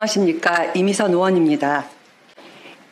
안녕하십니까. 이미선 의원입니다.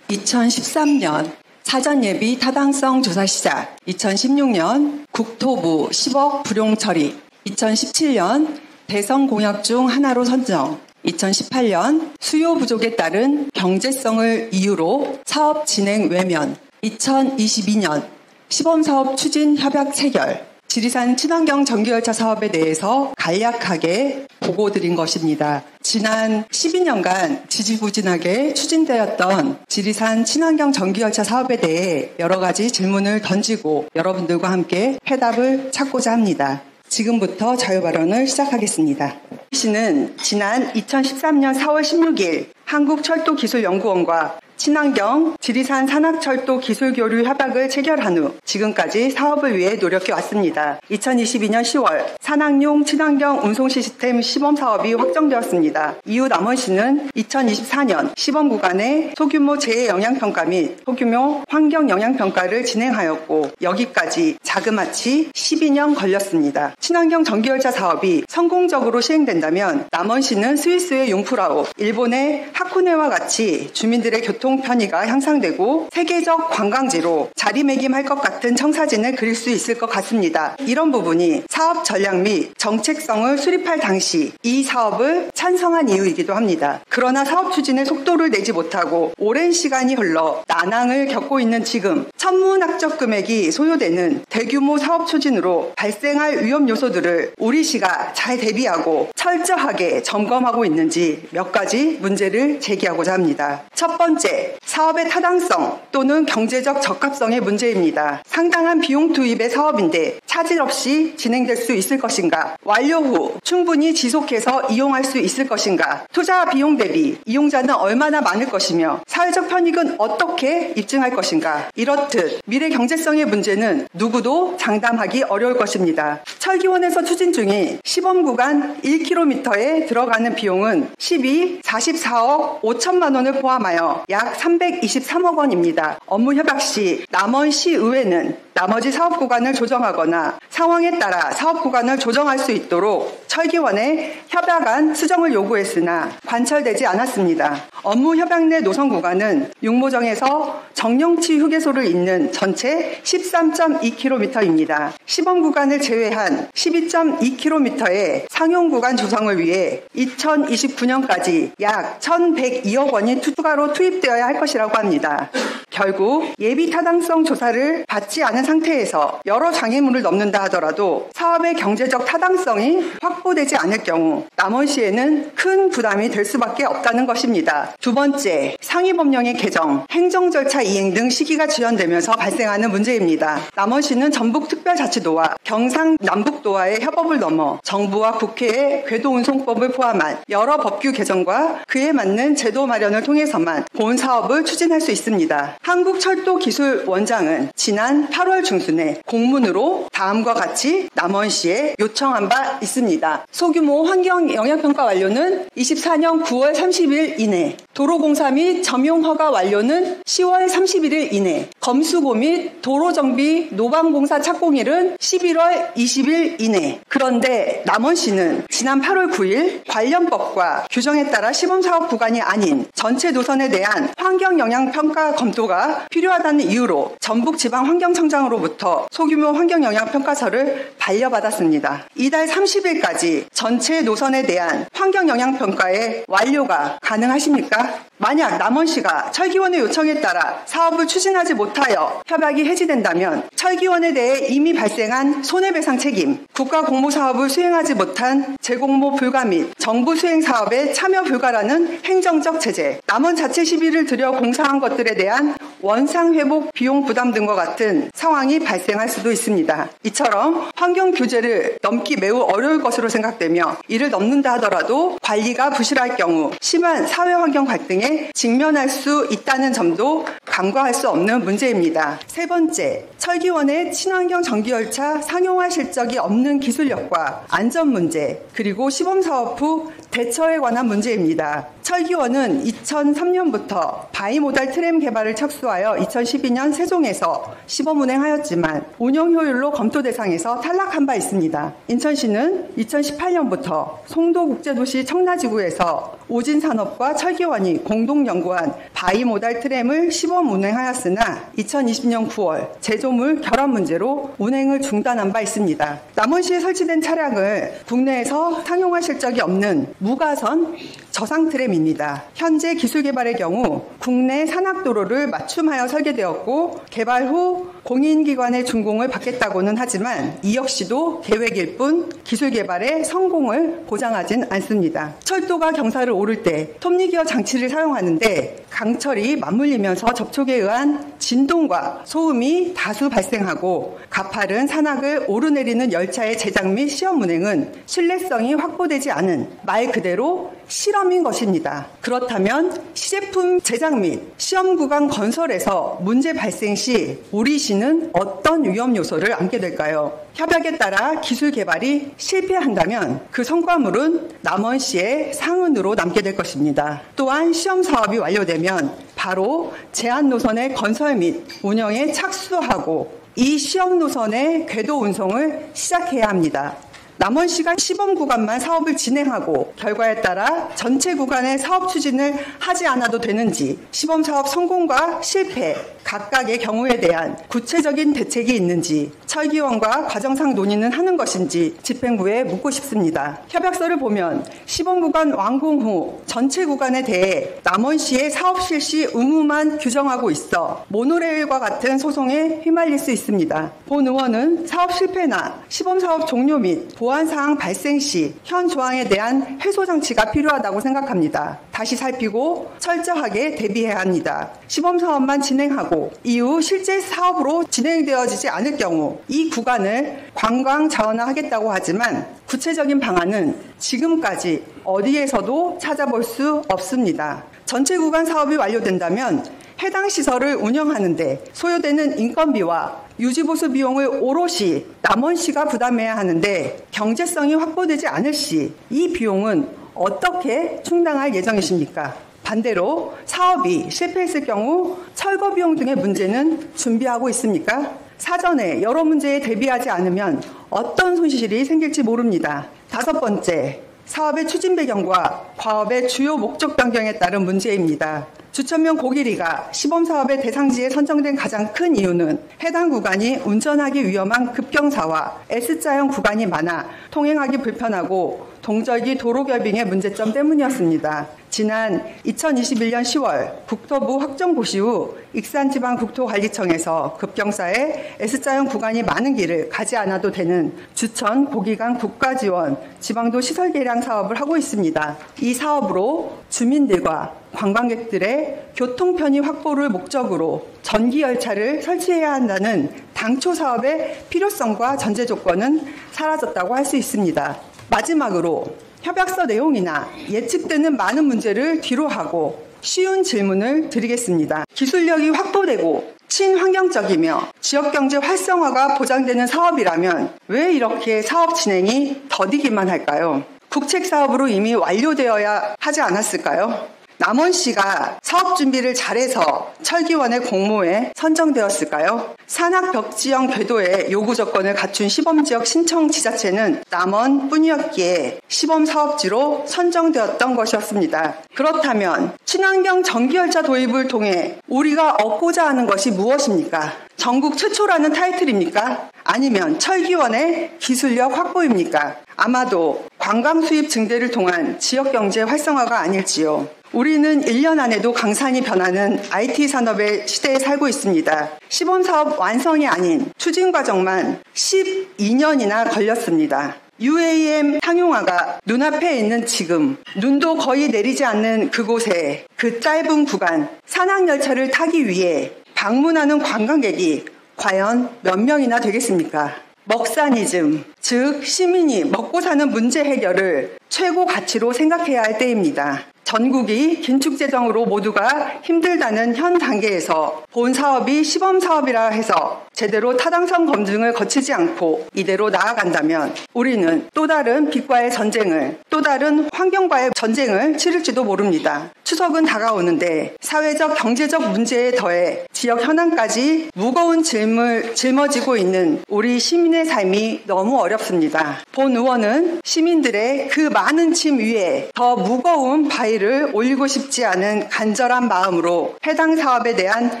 2013년 사전예비 타당성 조사 시작, 2016년 국토부 10억 불용 처리, 2017년 대선 공약 중 하나로 선정, 2018년 수요 부족에 따른 경제성을 이유로 사업 진행 외면, 2022년 시범사업 추진 협약 체결, 지리산 친환경 전기열차 사업에 대해서 간략하게 보고드린 것입니다. 지난 12년간 지지부진하게 추진되었던 지리산 친환경 전기열차 사업에 대해 여러 가지 질문을 던지고 여러분들과 함께 해답을 찾고자 합니다. 지금부터 자유발언을 시작하겠습니다. 시는 지난 2013년 4월 16일 한국철도기술연구원과 친환경 지리산 산악철도 기술교류 협약을 체결한 후 지금까지 사업을 위해 노력해 왔습니다. 2022년 10월 산악용 친환경 운송 시스템 시범 사업이 확정되었습니다. 이후 남원시는 2024년 시범 구간의 소규모 재해 영향평가 및 소규모 환경 영향평가를 진행하였고 여기까지 자그마치 12년 걸렸습니다. 친환경 전기열차 사업이 성공적으로 시행된다면 남원시는 스위스의 융프라우, 일본의 하코네와 같이 주민들의 교통 편의가 향상되고 세계적 관광지로 자리매김할 것 같은 청사진을 그릴 수 있을 것 같습니다. 이런 부분이 사업 전략 및 정책성을 수립할 당시 이 사업을 찬성한 이유이기도 합니다. 그러나 사업 추진에 속도를 내지 못하고 오랜 시간이 흘러 난항을 겪고 있는 지금 천문학적 금액이 소요되는 대규모 사업 추진으로 발생할 위험 요소들을 우리 시가 잘 대비하고 철저하게 점검하고 있는지 몇 가지 문제를 제기하고자 합니다. 첫 번째, 사업의 타당성 또는 경제적 적합성의 문제입니다. 상당한 비용 투입의 사업인데 차질 없이 진행될 수 있을 것인가? 완료 후 충분히 지속해서 이용할 수 있을 것인가? 투자 비용 대비 이용자는 얼마나 많을 것이며 사회적 편익은 어떻게 입증할 것인가? 이렇듯 미래 경제성의 문제는 누구도 장담하기 어려울 것입니다. 철기원에서 추진 중인 시범 구간 1km에 들어가는 비용은 44억 5천만 원을 포함하여 약 323억 원입니다. 업무 협약 시 남원시의회는 나머지 사업 구간을 조정하거나 상황에 따라 사업 구간을 조정할 수 있도록 철기원에 협약안 수정을 요구했으나 관철되지 않았습니다. 업무 협약 내 노선 구간은 육모정에서 정령치 휴게소를 잇는 전체 13.2km입니다. 시범 구간을 제외한 12.2km의 상용 구간 조성을 위해 2029년까지 약 1,102억 원이 추가로 투입되어야 할 것이라고 합니다. 결국 예비 타당성 조사를 받지 않은 상태에서 여러 장애물을 넘는다 하더라도 사업의 경제적 타당성이 확보되지 않을 경우 남원시에는 큰 부담이 될 수밖에 없다는 것입니다. 두 번째, 상위법령의 개정, 행정절차 이행 등 시기가 지연되면서 발생하는 문제입니다. 남원시는 전북특별자치도와 경상남북도와의 협업을 넘어 정부와 국회의 궤도운송법을 포함한 여러 법규 개정과 그에 맞는 제도 마련을 통해서만 본 사업을 추진할 수 있습니다. 한국철도기술원장은 지난 8월 중순에 공문으로 다음과 같이 남원시에 요청한 바 있습니다. 소규모 환경 영향평가 완료는 24년 9월 30일 이내, 도로공사 및 점용허가 완료는 10월 31일 이내, 검수고 및 도로정비 노방공사 착공일은 11월 20일 이내. 그런데 남원시는 지난 8월 9일 관련법과 규정에 따라 시범사업 구간이 아닌 전체 노선에 대한 환경영향평가 검토가 필요하다는 이유로 전북지방환경청장으로부터 소규모 환경영향평가서를 반려받았습니다. 이달 30일까지 전체 노선에 대한 환경영향평가의 완료가 가능하십니까? 만약 남원시가 철기원의 요청에 따라 사업을 추진하지 못하여 협약이 해지된다면 철기원에 대해 이미 발생한 손해배상 책임, 국가공모사업을 수행하지 못한 재공모 불가 및 정부 수행사업에 참여 불가라는 행정적 제재, 남원 자체 시비를 들여 공사한 것들에 대한 원상회복 비용 부담 등과 같은 상황이 발생할 수도 있습니다. 이처럼 환경 규제를 넘기 매우 어려울 것으로 생각되며 이를 넘는다 하더라도 관리가 부실할 경우 심한 사회환경 갈등에 직면할 수 있다는 점도 간과할 수 없는 문제입니다. 세 번째, 철기원의 친환경 전기열차 상용화 실적이 없는 기술력과 안전 문제, 그리고 시범사업 후 대처에 관한 문제입니다. 철기원은 2003년부터 바이모달 트램 개발을 착수하여 2012년 세종에서 시범 운행하였지만 운영 효율로 검토 대상에서 탈락한 바 있습니다. 인천시는 2018년부터 송도국제도시 청라지구에서 오진산업과 철기원이 공동 연구한 바이모달 트램을 시범 운행하였으나 2020년 9월 제조물 결함 문제로 운행을 중단한 바 있습니다. 남원시에 설치된 차량을 국내에서 상용화실 적이 없는 무가선 저상 트램입니다. 현재 기술 개발의 경우 국내 산악도로를 맞춤하여 설계되었고 개발 후 공인기관의 준공을 받겠다고는 하지만 이 역시도 계획일 뿐 기술 개발의 성공을 보장하진 않습니다. 철도가 경사를 오를 때 톱니기어 장치를 사용하는데 강철이 맞물리면서 접촉에 의한 진동과 소음이 다수 발생하고 가파른 산악을 오르내리는 열차의 제작 및 시험 운행은 신뢰성이 확보되지 않은 말 그대로 실험인 것입니다. 그렇다면 시제품 제작 및 시험 구간 건설에서 문제 발생 시 우리 시는 어떤 위험 요소를 안게 될까요? 협약에 따라 기술 개발이 실패한다면 그 성과물은 남원시의 상흔으로 남게 될 것입니다. 또한 시험 사업이 완료되면 바로 제한 노선의 건설 및 운영에 착수하고 이 시험 노선의 궤도 운송을 시작해야 합니다. 남원시가 시범 구간만 사업을 진행하고 결과에 따라 전체 구간의 사업 추진을 하지 않아도 되는지 시범 사업 성공과 실패 각각의 경우에 대한 구체적인 대책이 있는지 철기원과 과정상 논의는 하는 것인지 집행부에 묻고 싶습니다. 협약서를 보면 시범 구간 완공 후 전체 구간에 대해 남원시의 사업 실시 의무만 규정하고 있어 모노레일과 같은 소송에 휘말릴 수 있습니다. 본 의원은 사업 실패나 시범 사업 종료 및 보안사항 발생 시 현 조항에 대한 해소 장치가 필요하다고 생각합니다. 다시 살피고 철저하게 대비해야 합니다. 시범 사업만 진행하고 이후 실제 사업으로 진행되어지지 않을 경우 이 구간을 관광 자원화하겠다고 하지만 구체적인 방안은 지금까지 어디에서도 찾아볼 수 없습니다. 전체 구간 사업이 완료된다면 해당 시설을 운영하는데 소요되는 인건비와 유지보수 비용을 오롯이 남원시가 부담해야 하는데 경제성이 확보되지 않을 시 이 비용은 어떻게 충당할 예정이십니까? 반대로 사업이 실패했을 경우 철거 비용 등의 문제는 준비하고 있습니까? 사전에 여러 문제에 대비하지 않으면 어떤 손실이 생길지 모릅니다. 5번째, 사업의 추진 배경과 과업의 주요 목적 변경에 따른 문제입니다. 주천면 고길이가 시범사업의 대상지에 선정된 가장 큰 이유는 해당 구간이 운전하기 위험한 급경사와 S자형 구간이 많아 통행하기 불편하고 동절기 도로 결빙의 문제점 때문이었습니다. 지난 2021년 10월 국토부 확정 고시 후 익산지방국토관리청에서 급경사에 S자형 구간이 많은 길을 가지 않아도 되는 주천 고기간 국가지원 지방도 시설 개량 사업을 하고 있습니다. 이 사업으로 주민들과 관광객들의 교통 편의 확보를 목적으로 전기열차를 설치해야 한다는 당초 사업의 필요성과 전제 조건은 사라졌다고 할 수 있습니다. 마지막으로 협약서 내용이나 예측되는 많은 문제를 뒤로하고 쉬운 질문을 드리겠습니다. 기술력이 확보되고 친환경적이며 지역경제 활성화가 보장되는 사업이라면 왜 이렇게 사업 진행이 더디기만 할까요? 국책사업으로 이미 완료되어야 하지 않았을까요? 남원시가 사업 준비를 잘해서 철기원의 공모에 선정되었을까요? 산악벽지형 궤도의 요구 조건을 갖춘 시범지역 신청 지자체는 남원뿐이었기에 시범사업지로 선정되었던 것이었습니다. 그렇다면 친환경 전기열차 도입을 통해 우리가 얻고자 하는 것이 무엇입니까? 전국 최초라는 타이틀입니까? 아니면 철기원의 기술력 확보입니까? 아마도 관광 수입 증대를 통한 지역경제 활성화가 아닐지요. 우리는 1년 안에도 강산이 변하는 IT 산업의 시대에 살고 있습니다. 시범사업 완성이 아닌 추진 과정만 12년이나 걸렸습니다. UAM 상용화가 눈앞에 있는 지금 눈도 거의 내리지 않는 그곳에 그 짧은 구간 산악열차를 타기 위해 방문하는 관광객이 과연 몇 명이나 되겠습니까? 먹사니즘, 즉 시민이 먹고 사는 문제 해결을 최고 가치로 생각해야 할 때입니다. 전국이 긴축재정으로 모두가 힘들다는 현 단계에서 본 사업이 시범 사업이라 해서 제대로 타당성 검증을 거치지 않고 이대로 나아간다면 우리는 또 다른 빛과의 전쟁을, 또 다른 환경과의 전쟁을 치를지도 모릅니다. 추석은 다가오는데 사회적, 경제적 문제에 더해 지역 현안까지 무거운 짐을 짊어지고 있는 우리 시민의 삶이 너무 어렵습니다. 본 의원은 시민들의 그 많은 짐 위에 더 무거운 바위를 올리고 싶지 않은 간절한 마음으로 해당 사업에 대한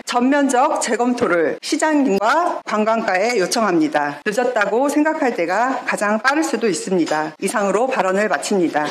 전면적 재검토를 시장님과 관광가에 요청합니다. 늦었다고 생각할 때가 가장 빠를 수도 있습니다. 이상으로 발언을 마칩니다.